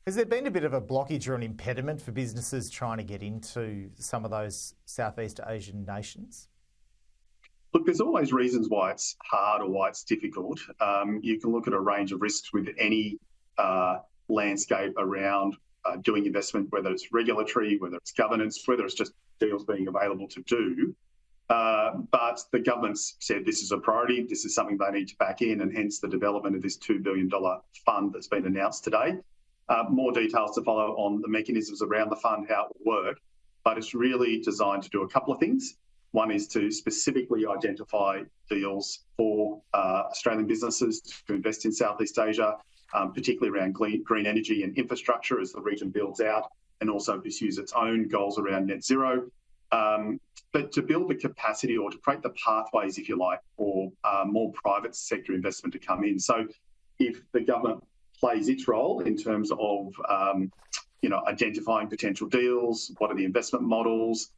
Has there been a bit of a blockage or an impediment for businesses trying to get into some of those Southeast Asian nations? Look, there's always reasons why it's hard or why it's difficult. You can look at a range of risks with any landscape around doing investment, whether it's regulatory, whether it's governance, whether it's just deals being available to do. But the government's said this is a priority, this is something they need to back in, and hence the development of this $2 billion fund that's been announced today. More details to follow on the mechanisms around the fund, how it will work, but it's really designed to do a couple of things. One is to specifically identify deals for Australian businesses to invest in Southeast Asia, particularly around green energy and infrastructure as the region builds out and also pursues its own goals around net zero. But to build the capacity or to create the pathways, if you like, for more private sector investment to come in. So if the government plays its role in terms of identifying potential deals, what are the investment models,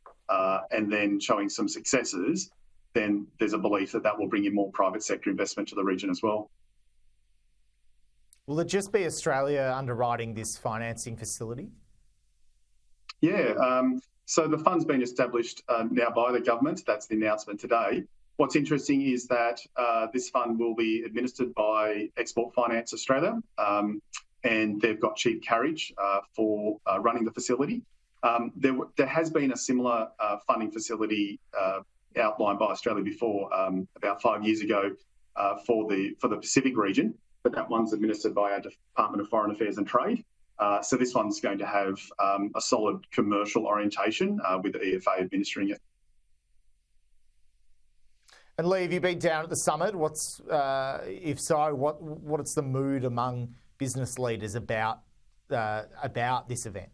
and then showing some successes, then there's a belief that that will bring in more private sector investment to the region as well. Will it just be Australia underwriting this financing facility? Yeah, so the fund's been established now by the government. That's the announcement today. What's interesting is that this fund will be administered by Export Finance Australia, and they've got cheap carriage for running the facility. There has been a similar funding facility outlined by Australia before, about 5 years ago, for the Pacific region, but that one's administered by our Department of Foreign Affairs and Trade. So this one's going to have a solid commercial orientation with the EFA administering it. And Leigh, have you been down at the summit? If so, what's the mood among business leaders about this event?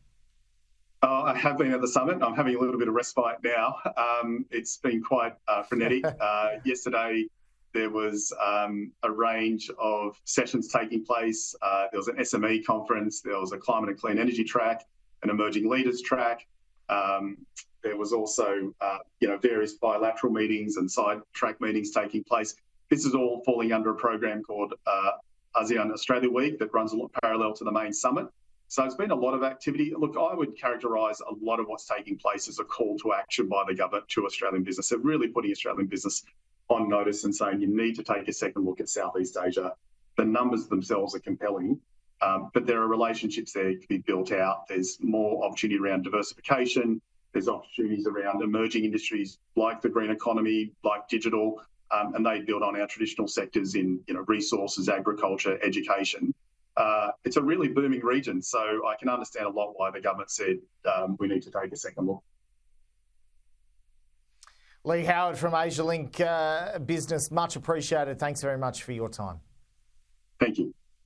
I have been at the summit. I'm having a little bit of respite now. It's been quite frenetic. Yesterday, there was a range of sessions taking place. There was an SME conference. There was a climate and clean energy track, an emerging leaders track. There was also, various bilateral meetings and side track meetings taking place. This is all falling under a program called ASEAN Australia Week that runs parallel to the main summit. So it's been a lot of activity. Look, I would characterise a lot of what's taking place as a call to action by the government to Australian business. They're really putting Australian business on notice and saying you need to take a second look at Southeast Asia. The numbers themselves are compelling, but there are relationships there to be built out. There's more opportunity around diversification. There's opportunities around emerging industries like the green economy, like digital, and they build on our traditional sectors in resources, agriculture, education. It's a really booming region, so I can understand a lot why the government said we need to take a second look. Leigh Howard from Asialink Business, much appreciated. Thanks very much for your time. Thank you.